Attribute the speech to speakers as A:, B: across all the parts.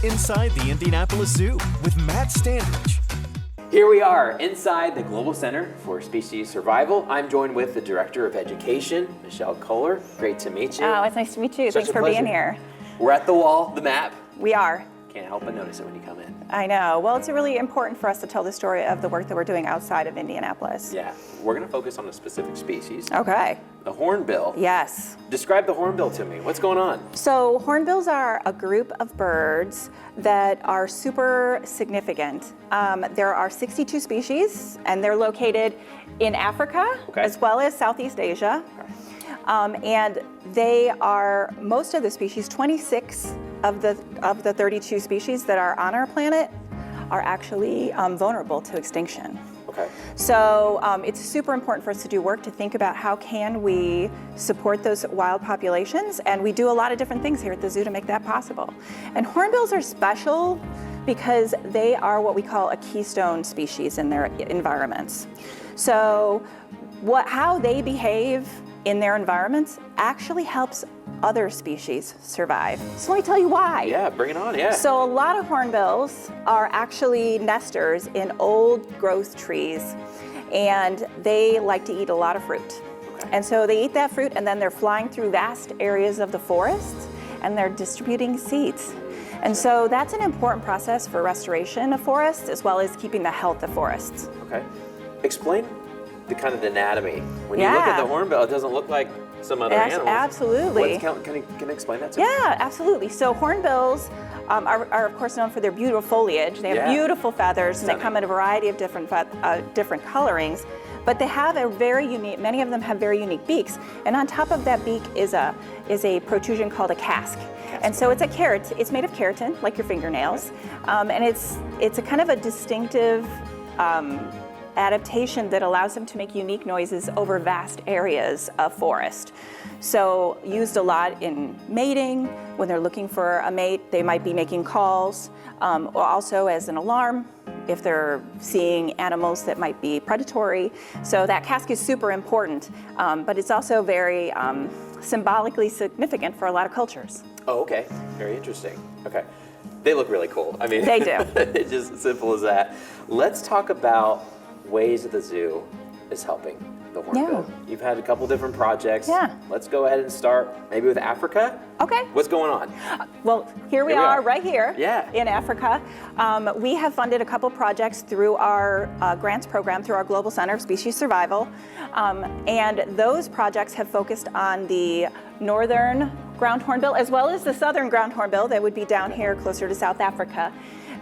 A: Inside the Indianapolis Zoo with Matt Standridge.
B: Here we are inside the Global Center for Species Survival. I'm joined with the Director of Education, Michelle Kohler. Great to meet you.
C: Oh, it's nice to meet you.
B: Such
C: Thanks
B: a
C: for
B: pleasure.
C: being here.
B: We're at the wall, the map.
C: We are.
B: Can't help but notice it when you come in.
C: I know. Well, it's really important for us to tell the story of the work that we're doing outside of Indianapolis.
B: Yeah, we're going to focus on a specific species.
C: Okay.
B: The hornbill.
C: Yes.
B: Describe the hornbill to me. What's going on?
C: So hornbills are a group of birds that are super significant. There are 62 species, and they're located in Africa as well as Southeast Asia. And they are, most of the species, 26 of the 32 species that are on our planet are actually vulnerable to extinction.
B: Okay.
C: So it's super important for us to do work to think about how can we support those wild populations, and we do a lot of different things here at the zoo to make that possible. And hornbills are special because they are what we call a keystone species in their environments. So how they behave in their environments actually helps other species survive. So let me tell you why.
B: Yeah, bring it on, yeah.
C: So a lot of hornbills are actually nesters in old growth trees, and they like to eat a lot of fruit.
B: Okay.
C: And so they eat that fruit, and then they're flying through vast areas of the forest, and they're distributing seeds. And so that's an important process for restoration of forests, as well as keeping the health of forests.
B: Okay. Explain the kind of anatomy. When you look at the hornbill, it doesn't look like some other animals.
C: Absolutely.
B: Can you explain that to me?
C: Yeah, absolutely. So hornbills are of course known for their beautiful foliage. They have beautiful feathers, and they come in a variety of different colorings. But they have a very unique. Many of them have very unique beaks, and on top of that beak is a protrusion called a casque. And so it's a keratin. It's made of keratin, like your fingernails, and it's a kind of a distinctive adaptation that allows them to make unique noises over vast areas of forest. So used a lot in mating. When they're looking for a mate, they might be making calls, or also as an alarm if they're seeing animals that might be predatory. So that casque is super important, but it's also very symbolically significant for a lot of cultures.
B: Oh, okay. Very interesting. Okay. They look really cool. I mean,
C: they do.
B: It's just as simple as that. Let's talk about ways that the zoo is helping the hornbill.
C: Yeah.
B: You've had a couple different projects.
C: Yeah.
B: Let's go ahead and start maybe with Africa.
C: Okay.
B: What's going on?
C: Well, here we are right here in Africa. We have funded a couple projects through our grants program, through our Global Center of Species Survival. And those projects have focused on the northern ground hornbill as well as the southern ground hornbill that would be down here closer to South Africa.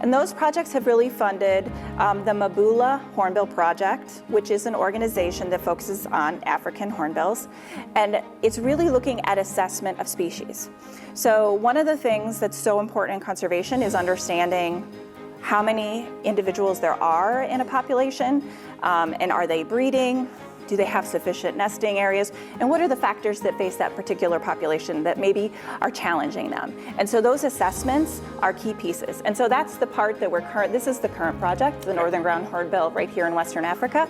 C: And those projects have really funded the Mabula Hornbill Project, which is an organization that focuses on African hornbills. And it's really looking at assessment of species. So one of the things that's so important in conservation is understanding how many individuals there are in a population, and are they breeding? Do they have sufficient nesting areas? And what are the factors that face that particular population that maybe are challenging them? And so those assessments are key pieces. And so that's the part that this is the current project, the Northern Ground Hornbill right here in Western Africa.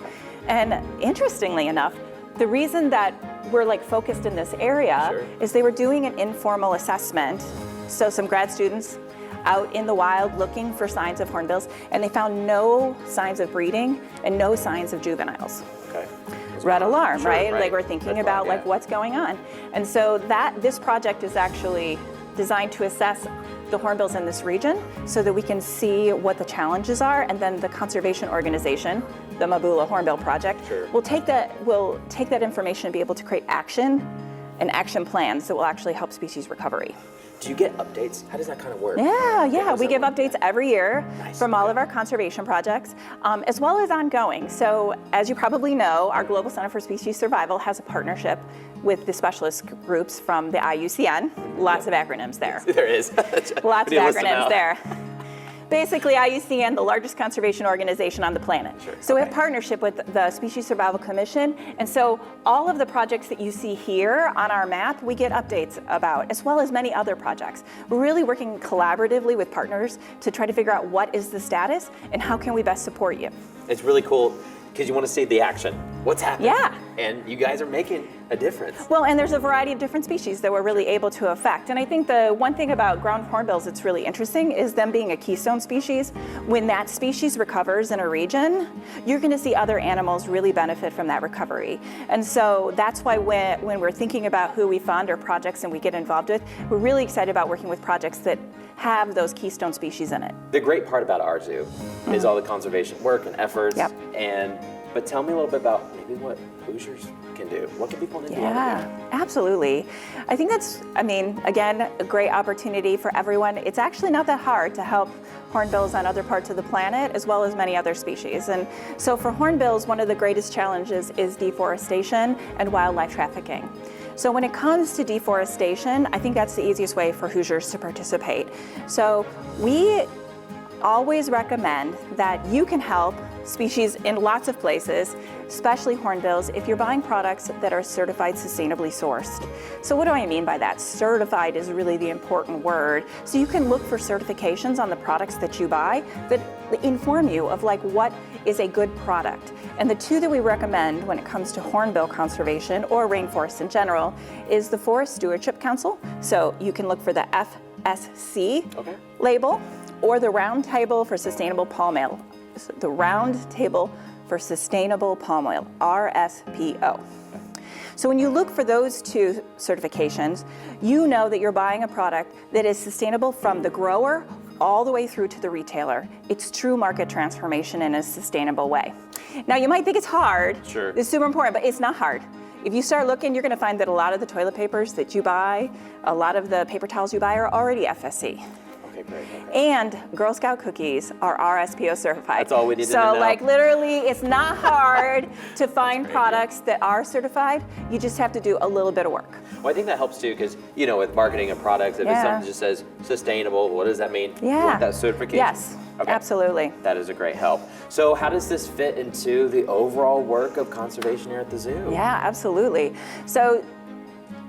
C: And interestingly enough, the reason that we're focused in this area is they were doing an informal assessment. So some grad students out in the wild looking for signs of hornbills, and they found no signs of breeding and no signs of juveniles.
B: Okay.
C: Red alarm, right?
B: Right.
C: Like we're thinking about what's going on. And so this project is actually designed to assess the hornbills in this region so that we can see what the challenges are, and then the conservation organization, the Mabula Hornbill Project, will take that information and be able to create action and action plans that will actually help species recovery.
B: Do you get updates? How does that kind of work?
C: Yeah. We give updates every year from all of our conservation projects, as well as ongoing. So as you probably know, our Global Center for Species Survival has a partnership with the specialist groups from the IUCN. Lots of acronyms there.
B: There is.
C: Lots of acronyms there. Basically, IUCN, the largest conservation organization on the planet. So we have partnership with the Species Survival Commission, and so all of the projects that you see here on our map, we get updates about, as well as many other projects. We're really working collaboratively with partners to try to figure out what is the status and how can we best support you.
B: It's really cool because you want to see the action. what's happening.
C: Yeah.
B: And you guys are making a difference.
C: Well, and there's a variety of different species that we're really able to affect. And I think the one thing about ground hornbills that's really interesting is them being a keystone species. When that species recovers in a region, you're going to see other animals really benefit from that recovery. And so that's why when we're thinking about who we fund or projects and we get involved with, we're really excited about working with projects that have those keystone species in it.
B: The great part about our zoo is all the conservation work and efforts.
C: Yep.
B: But tell me a little bit about maybe what Hoosiers can do. What can people in Indiana do?
C: Yeah, absolutely. I think that's, again, a great opportunity for everyone. It's actually not that hard to help hornbills on other parts of the planet, as well as many other species. And so for hornbills, one of the greatest challenges is deforestation and wildlife trafficking. So when it comes to deforestation, I think that's the easiest way for Hoosiers to participate. So we always recommend that you can help species in lots of places, especially hornbills, if you're buying products that are certified sustainably sourced. So what do I mean by that? Certified is really the important word. So you can look for certifications on the products that you buy that inform you of what is a good product. And the two that we recommend when it comes to hornbill conservation or rainforests in general is the Forest Stewardship Council. So you can look for the FSC label, or the Round Table for Sustainable Palm Oil. The Round Table for Sustainable Palm Oil, RSPO. So when you look for those two certifications, you know that you're buying a product that is sustainable from the grower all the way through to the retailer. It's true market transformation in a sustainable way. Now you might think it's hard.
B: Sure.
C: It's super important, but it's not hard. If you start looking, you're going to find that a lot of the toilet papers that you buy, a lot of the paper towels you buy are already FSC.
B: Great.
C: And Girl Scout cookies are RSPO certified.
B: That's all we need to
C: know.
B: So
C: literally, it's not hard to find products that are certified. You just have to do a little bit of work.
B: Well, I think that helps too, because with marketing of products, if it's something that just says sustainable, what does that mean?
C: Yeah.
B: You want that certification?
C: Yes, absolutely.
B: That is a great help. So how does this fit into the overall work of conservation here at the zoo?
C: Yeah, absolutely. So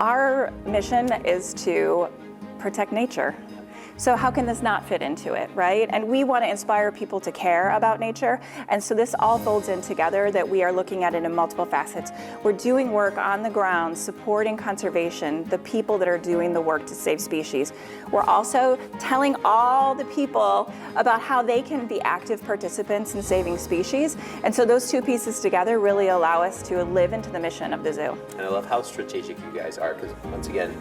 C: our mission is to protect nature. So how can this not fit into it, right? And we want to inspire people to care about nature. And so this all folds in together, that we are looking at it in multiple facets. We're doing work on the ground, supporting conservation, the people that are doing the work to save species. We're also telling all the people about how they can be active participants in saving species. And so those two pieces together really allow us to live into the mission of the zoo.
B: And I love how strategic you guys are, because once again,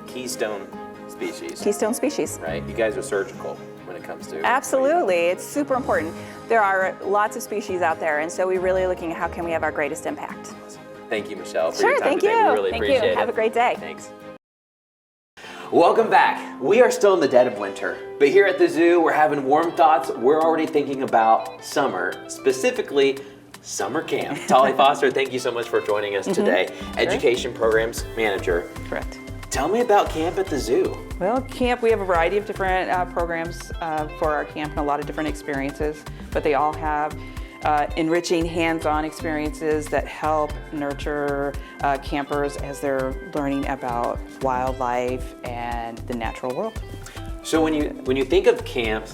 B: keystone species.
C: Keystone species.
B: Right? You guys are surgical when it comes to...
C: Absolutely. It's super important. There are lots of species out there, and so we're really looking at how can we have our greatest impact.
B: Thank you, Michelle, for
C: your
B: time
C: thank
B: today.
C: you.
B: We really appreciate it.
C: Have a great day.
B: Thanks. Welcome back. We are still in the dead of winter, but here at the zoo, we're having warm thoughts. We're already thinking about summer, specifically summer camp. Tolly Foster, thank you so much for joining us today. Education Programs Manager.
D: Correct.
B: Tell me about camp at the zoo.
D: Well, camp, we have a variety of different programs for our camp and a lot of different experiences, but they all have enriching hands-on experiences that help nurture campers as they're learning about wildlife and the natural world.
B: So when you think of camp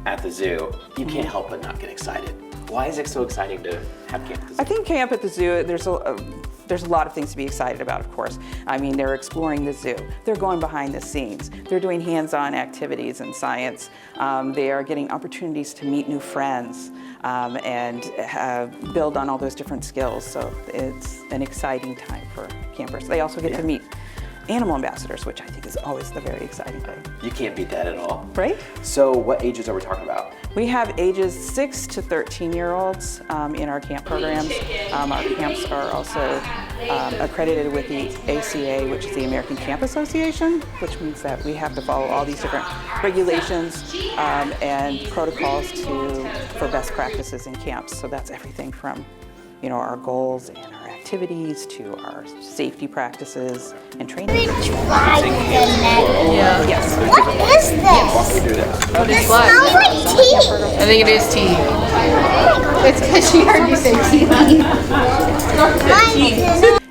B: at the zoo, you can't help but not get excited. Why is it so exciting to have camp at the zoo?
D: I think camp at the zoo, there's a lot of things to be excited about, of course. I mean, they're exploring the zoo. They're going behind the scenes. They're doing hands-on activities in science. They are getting opportunities to meet new friends and build on all those different skills. So it's an exciting time for campers. They also get to meet animal ambassadors, which I think is always the very exciting thing.
B: You can't beat that at all.
D: Right?
B: So what ages are we talking about?
D: We have ages 6 to 13-year-olds in our camp programs. Our camps are also accredited with the ACA, which is the American Camp Association, which means that we have to follow all these different regulations and protocols for best practices in camps. So that's everything from our goals and our activities to our safety practices and training.
E: We tried the net.
D: Yeah. Yes.
E: What is this? It smells like tea.
F: I think it is tea. It's because she heard you say tea.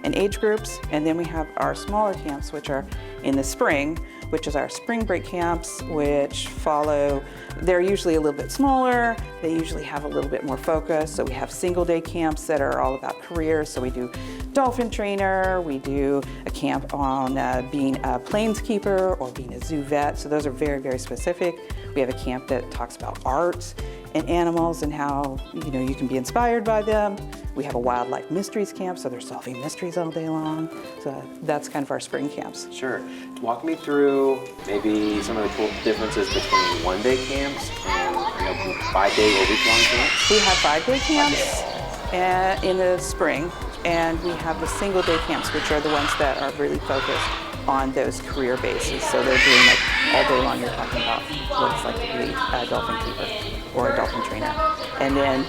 D: And age groups, and then we have our smaller camps, which are in the spring, which is our spring break camps, which follow, they're usually a little bit smaller, they usually have a little bit more focus. So we have single day camps that are all about careers. So we do dolphin trainer, we do a camp on being a planeskeeper or being a zoo vet. So those are very, very specific. We have a camp that talks about art and animals and how you can be inspired by them. We have a wildlife mysteries camp, so they're solving mysteries all day long. So that's kind of our spring camps.
B: Sure. Walk me through maybe some of the cool differences between one-day camps and 5-day or week-long camps.
D: We have 5-day camps in the spring, and we have the single-day camps, which are the ones that are really focused on those career bases. So they're doing like all day long, you're talking about what it's like to be a dolphin keeper or a dolphin trainer. And then,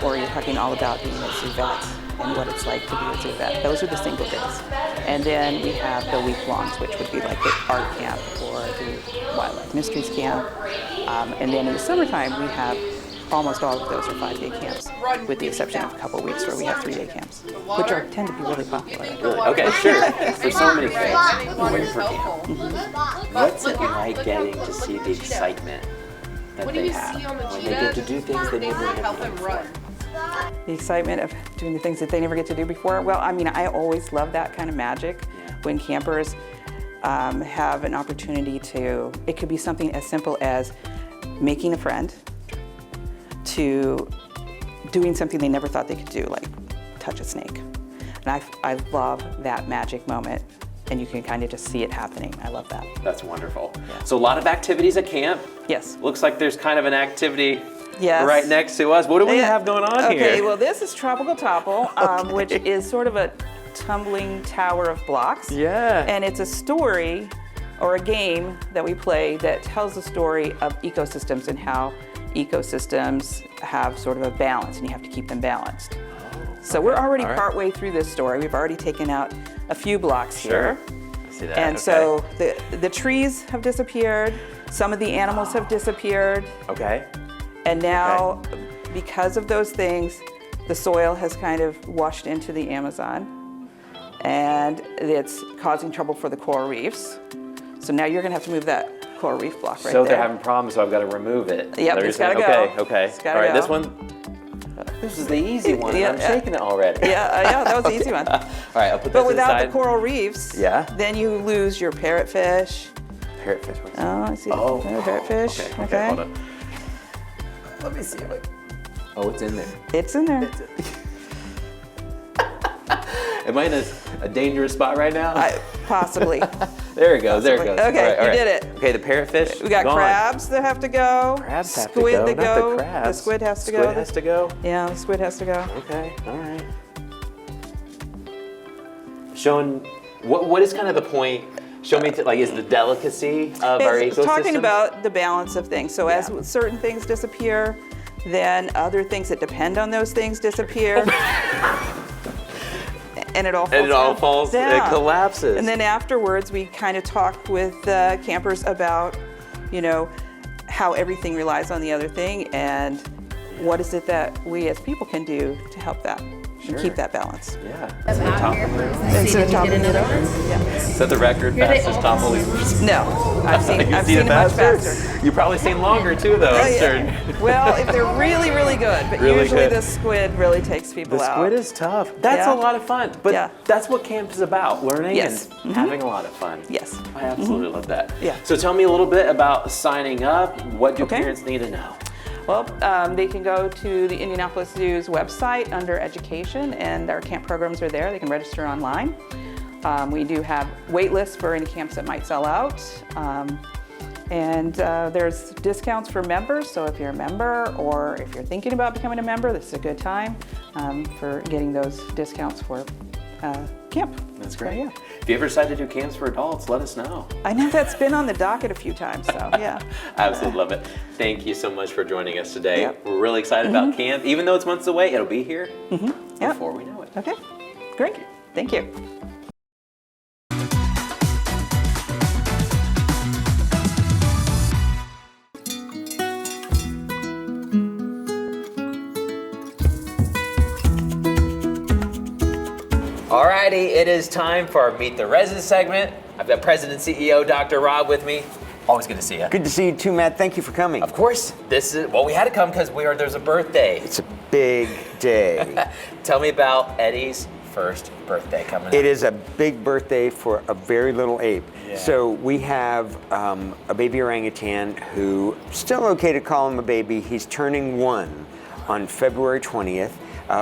D: or you're talking all about being a zoo vet and what it's like to be a zoo vet. Those are the single days. And then we have the week longs, which would be like the art camp or the wildlife mysteries camp. And then in the summertime, we have almost all of those are 5-day camps, with the exception of a couple of weeks where we have 3-day camps, which tend to be really popular.
B: Really? Okay, sure. For so many kids waiting for camp. What's it like getting to see the excitement that they have when they get to do things they never get to do before?
D: The excitement of doing the things that they never get to do before. Well, I mean, I always love that kind of magic when campers have an opportunity to, it could be something as simple as making a friend, to doing something they never thought they could do, like touch a snake. And I love that magic moment, and you can kind of just see it happening. I love that.
B: That's wonderful. Yeah. So a lot of activities at camp.
D: Yes.
B: Looks like there's kind of an activity right next to us. What do we have going on here?
D: Okay, well this is Tropical Topple, which is sort of a tumbling tower of blocks.
B: Yeah.
D: And it's a story or a game that we play that tells the story of ecosystems and how ecosystems have sort of a balance, and you have to keep them balanced. So we're already partway through this story. We've already taken out a few blocks here.
B: I see that.
D: And so the trees have disappeared. Some of the animals have disappeared.
B: Okay.
D: And now, because of those things, the soil has kind of washed into the Amazon, and it's causing trouble for the coral reefs. So now you're going to have to move that coral reef block right there.
B: So they're having problems, so I've got to remove it.
D: Yep, it's got to go.
B: Okay. All right, this one. This is the easy one. I'm shaking it already.
D: Yeah, that was the easy one.
B: All right, I'll put this
D: But without
B: aside.
D: the coral reefs, then you lose your parrotfish.
B: Parrotfish.
D: Oh, I see. Parrotfish.
B: Okay, hold on. Let me see if I. Oh, it's in there.
D: It's in there.
B: Am I in a dangerous spot right now?
D: Possibly.
B: There it goes. There it goes.
D: Okay,
B: all right.
D: you did it.
B: Okay, the parrotfish.
D: We got
B: gone.
D: crabs that have to go.
B: Crabs have
D: squid
B: to go.
D: that
B: Not
D: go.
B: the crabs.
D: The squid has to go.
B: Squid has to go.
D: Yeah, the squid has to go.
B: Okay. All right. Showing what is kind of the point? Show me is the delicacy of our ecosystem.
D: Talking about the balance of things. So as certain things disappear, then other things that depend on those things disappear. And it all falls down.
B: It collapses.
D: And then afterwards, we kind of talk with campers about, how everything relies on the other thing, and what is it that we as people can do to help that and keep that balance.
B: Yeah.
D: Instead of toppling it over.
B: Is that the record fastest topple?
D: No, I've seen it much faster.
B: You've probably seen longer too, though.
D: Well, if they're really, really good, but usually the squid really takes people out.
B: The squid is tough. That's a lot of fun, but that's what camp is about, learning and having a lot of fun.
D: Yes.
B: I absolutely love that.
D: Yeah.
B: So tell me a little bit about signing up. What do parents need to know?
D: Well, they can go to the Indianapolis Zoo's website under education, and our camp programs are there. They can register online. We do have wait lists for any camps that might sell out. And there's discounts for members, so if you're a member or if you're thinking about becoming a member, this is a good time for getting those discounts for camp.
B: That's great.
D: So, yeah.
B: If you ever decide to do camps for adults, let us know.
D: I know that's been on the docket a few times, so yeah.
B: I absolutely love it. Thank you so much for joining us today.
D: Yep.
B: We're really excited about camp. Even though it's months away, it'll be here before we know it.
D: Okay, great. Thank you.
B: Alrighty, it is time for our Meet the Residents segment. I've got President and CEO Dr. Rob with me. Always good to see you.
G: Good to see you too, Matt. Thank you for coming.
B: Of course. We had to come because there's a birthday.
G: It's a big day.
B: Tell me about Eddie's first birthday coming up.
G: It is a big birthday for a very little ape.
B: Yeah.
G: So we have a baby orangutan who, still okay to call him a baby, he's turning 1 on February 20th.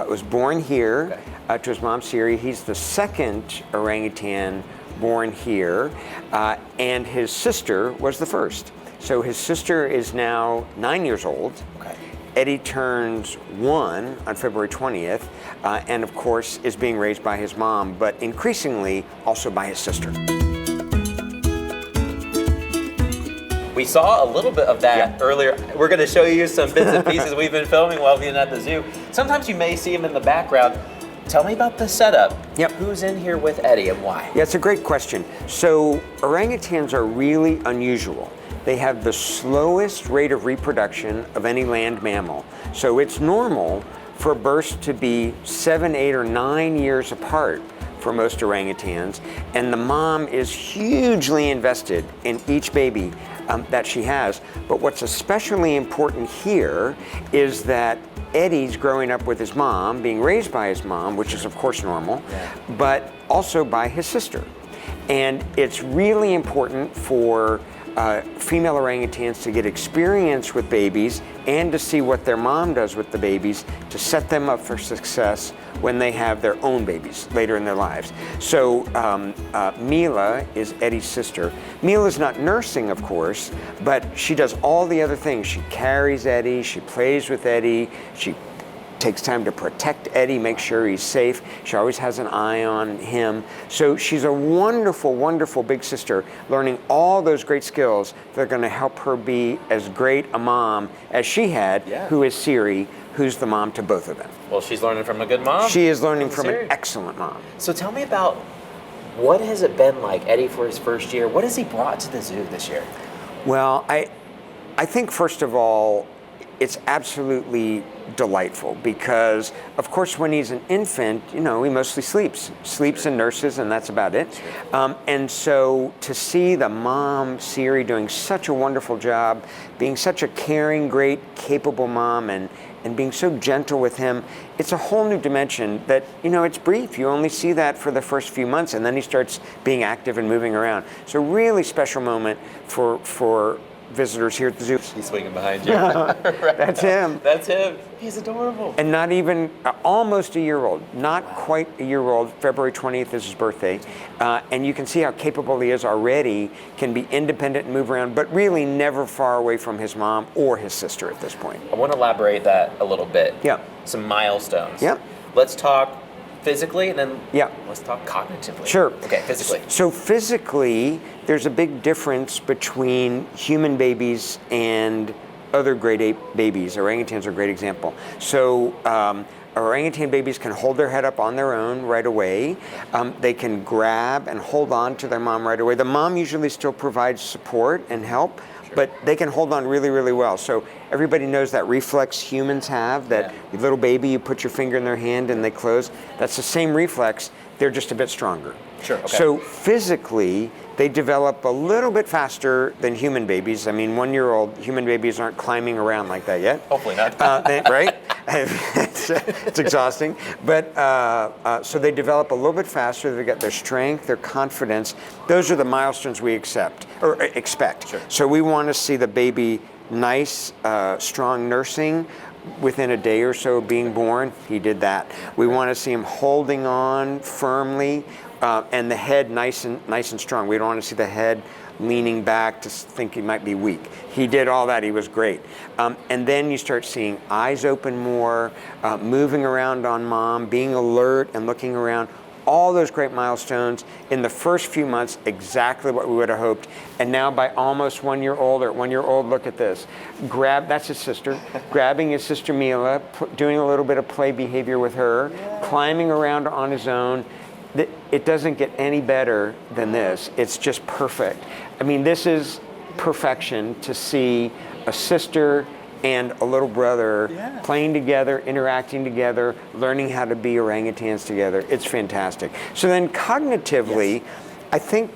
G: Was born here to his mom, Siri. He's the second orangutan born here, and his sister was the first. So his sister is now 9 years old.
B: Okay.
G: Eddie turns 1 on February 20th, and of course is being raised by his mom, but increasingly also by his sister.
B: We saw a little bit of that earlier. We're going to show you some bits and pieces we've been filming while being at the zoo. Sometimes you may see him in the background. Tell me about the setup.
G: Yep.
B: Who's in here with Eddie and why?
G: Yeah, it's a great question. So orangutans are really unusual. They have the slowest rate of reproduction of any land mammal. So it's normal for births to be 7, 8, or 9 years apart for most orangutans, and the mom is hugely invested in each baby that she has. But what's especially important here is that Eddie's growing up with his mom, being raised by his mom, which is of course normal, but also by his sister. And it's really important for female orangutans to get experience with babies and to see what their mom does with the babies to set them up for success when they have their own babies later in their lives. So Mila is Eddie's sister. Mila's not nursing, of course, but she does all the other things. She carries Eddie, she plays with Eddie, she takes time to protect Eddie, make sure he's safe. She always has an eye on him. So she's a wonderful, wonderful big sister, learning all those great skills that are going to help her be as great a mom as she had, who is Siri, who's the mom to both of them.
B: Well, she's learning from a good mom.
G: She is learning from an excellent mom.
B: So tell me about, what has it been like, Eddie, for his first year? What has he brought to the zoo this year?
G: Well, I think first of all, it's absolutely delightful because, of course, when he's an infant, he mostly sleeps and nurses, and that's about it. And so to see the mom, Siri, doing such a wonderful job, being such a caring, great, capable mom, and being so gentle with him, it's a whole new dimension that, it's brief. You only see that for the first few months, and then he starts being active and moving around. It's a really special moment for visitors here at the zoo.
B: He's swinging behind you.
G: That's him.
B: That's him. He's adorable.
G: And not even, almost a year old, not quite a year old. February 20th is his birthday. And you can see how capable he is already, can be independent and move around, but really never far away from his mom or his sister at this point.
B: I want to elaborate that a little bit.
G: Yeah.
B: Some milestones.
G: Yeah.
B: Let's talk physically, and then let's talk cognitively.
G: Sure.
B: Okay, physically.
G: So physically, there's a big difference between human babies and other great ape babies. Orangutans are a great example. So orangutan babies can hold their head up on their own right away. They can grab and hold on to their mom right away. The mom usually still provides support and help, but they can hold on really, really well. So everybody knows that reflex humans have, that little baby, you put your finger in their hand and they close. That's the same reflex, they're just a bit stronger.
B: Sure, okay.
G: So physically, they develop a little bit faster than human babies. I mean, 1-year-old human babies aren't climbing around like that yet.
B: Hopefully not.
G: Right? It's exhausting. But so they develop a little bit faster. They get their strength, their confidence. Those are the milestones we expect. Sure. So we want to see the baby nice, strong nursing within a day or so of being born. He did that. We want to see him holding on firmly, and the head nice and strong. We don't want to see the head leaning back to think he might be weak. He did all that. He was great. And then you start seeing eyes open more, moving around on mom, being alert and looking around. All those great milestones in the first few months, exactly what we would have hoped. And now by almost 1 year old, or 1 year old, look at this. That's his sister, grabbing his sister Mila, doing a little bit of play behavior with her, climbing around on his own. It doesn't get any better than this. It's just perfect. I mean, this is perfection to see a sister and a little brother playing together, interacting together, learning how to be orangutans together. It's fantastic. So then cognitively, I think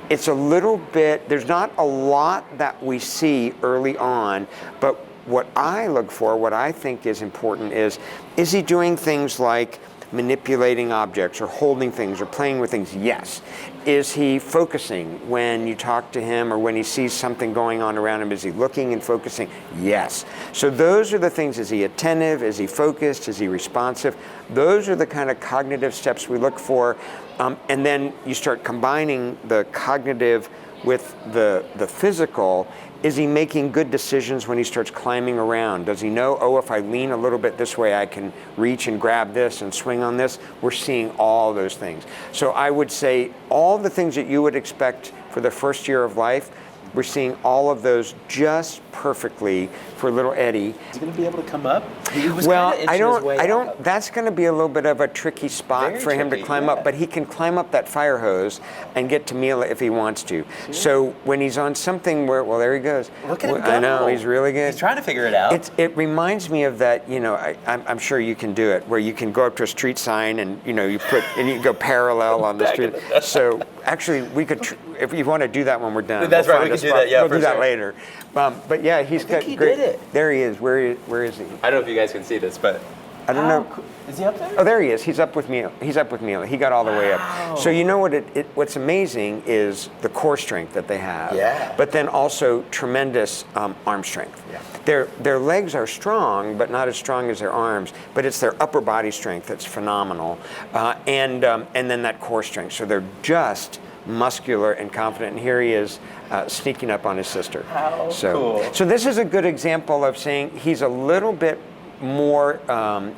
G: it's a little bit, there's not a lot that we see early on, but what I look for, what I think is important is he doing things like manipulating objects or holding things or playing with things? Yes. Is he focusing when you talk to him or when he sees something going on around him? Is he looking and focusing? Yes. So those are the things. Is he attentive? Is he focused? Is he responsive? Those are the kind of cognitive steps we look for. And then you start combining the cognitive with the physical. Is he making good decisions when he starts climbing around? Does he know, oh, if I lean a little bit this way, I can reach and grab this and swing on this? We're seeing all those things. So I would say all the things that you would expect for the first year of life, we're seeing all of those just perfectly for little Eddie.
B: Is he going to be able to come up? He was
G: well,
B: I don't.
G: That's going to be a little bit of a tricky spot for him to climb up, but he can climb up that fire hose and get to Mila if he wants to. Yeah. So when he's on something where, well, there he goes.
B: Look at him go.
G: I know, he's really good.
B: He's trying to figure it out.
G: It reminds me of that, you know, I'm sure you can do it, where you can go up to a street sign and, you know, you can go parallel on the street. So actually, we could, if you want to do that when we're done.
B: That's right, we can do that, yeah,
G: we'll do that later. But yeah, he's got
B: he
G: great.
B: Did it.
G: There he is. Where is he?
B: I don't know if you guys can see this, but
G: I don't know.
B: Is he up there?
G: Oh, there he is. He's up with Mila. He got all the way up. So you know what's amazing is the core strength that they have.
B: Yeah.
G: But then also tremendous arm strength. Yeah. Their legs are strong, but not as strong as their arms. But it's their upper body strength that's phenomenal, and then that core strength. So they're just muscular and confident, and here he is sneaking up on his sister.
B: How cool.
G: So this is a good example of saying he's a little bit more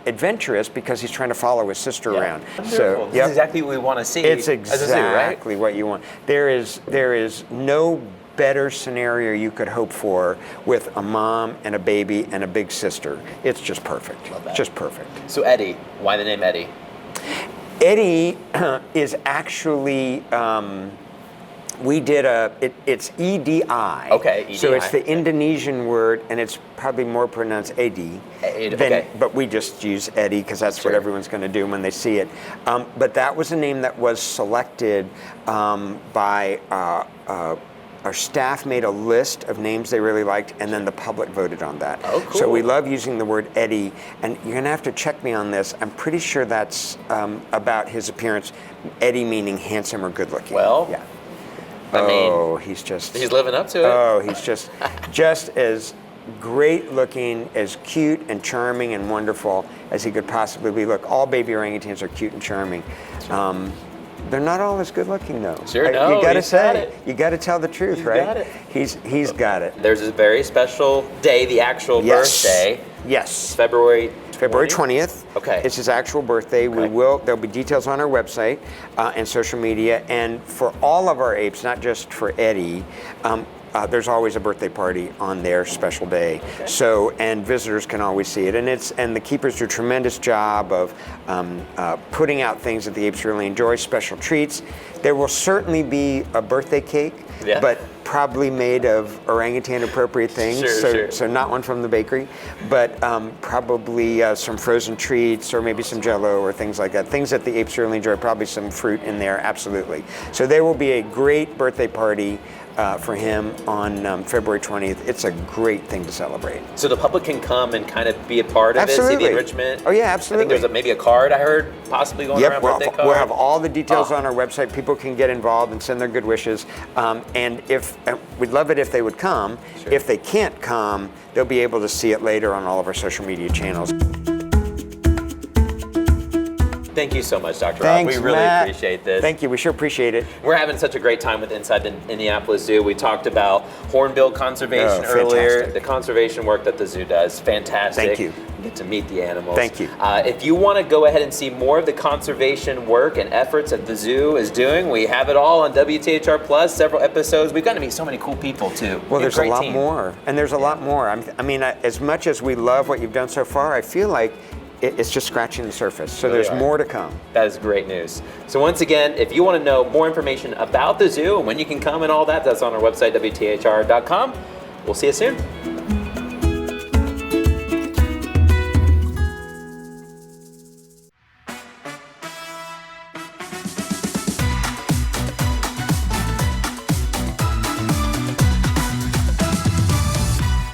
G: adventurous because he's trying to follow his sister around.
B: Wonderful.
G: So
B: This is exactly what we want to see.
G: It's
B: as a zoo, right?
G: exactly what you want. There is no better scenario you could hope for with a mom and a baby and a big sister. It's just perfect.
B: Love that.
G: Just perfect.
B: So Eddie, why the name Eddie?
G: Eddie is actually, we did it's E-D-I.
B: Okay, E-D-I.
G: So it's the Indonesian word, and it's probably more pronounced Eddie.
B: Okay.
G: But we just use Eddie because that's what everyone's going to do when they see it. But that was a name that was selected by our staff made a list of names they really liked, and then the public voted on that.
B: Oh, cool.
G: So we love using the word Eddie, and you're going to have to check me on this. I'm pretty sure that's about his appearance. Eddie meaning handsome or good looking.
B: Well,
G: yeah.
B: I mean,
G: he's
B: living up to it.
G: Oh, he's just as great looking, as cute and charming and wonderful as he could possibly be. Look, all baby orangutans are cute and charming. They're not all as good looking though.
B: Sure, no.
G: You got to say, you got to tell the truth,
B: He's
G: right?
B: got it.
G: He's got it.
B: There's a very special day, the actual birthday.
G: Yes.
B: February
G: 20th.
B: Okay.
G: It's his actual birthday.
B: Okay.
G: There'll be details on our website and social media. And for all of our apes, not just for Eddie, there's always a birthday party on their special day. Okay. So, and visitors can always see it. And the keepers do a tremendous job of putting out things that the apes really enjoy, special treats. There will certainly be a birthday cake, but probably made of orangutan appropriate things. So not one from the bakery, but probably some frozen treats or maybe some Jell-O or things like that. Things that the apes really enjoy, probably some fruit in there, absolutely. So there will be a great birthday party for him on February 20th. It's a great thing to celebrate.
B: So the public can come and kind of be a part of it, see the enrichment?
G: Oh yeah, absolutely.
B: I think there's maybe a card I heard possibly going around, birthday card.
G: We'll have all the details on our website. People can get involved and send their good wishes. And we'd love it if they would come. Sure. If they can't come, they'll be able to see it later on all of our social media channels.
B: Thank you so much, Dr.
G: Thanks,
B: Rob. We really appreciate this.
G: Thank you. We sure appreciate it.
B: We're having such a great time with Inside the Indianapolis Zoo. We talked about Hornbill conservation earlier. The conservation work that the zoo does, fantastic.
G: Thank you.
B: You get to meet the animals.
G: Thank you.
B: If you want to go ahead and see more of the conservation work and efforts that the zoo is doing, we have it all on WTHR Plus, several episodes. We've gotten to meet so many cool people, too.
G: Well, there's a lot more. And there's a lot more. I mean, as much as we love what you've done so far, I feel like it's just scratching the surface. So there's more to come.
B: That is great news. So once again, if you want to know more information about the zoo and when you can come and all that, that's on our website, WTHR.com. We'll see you soon.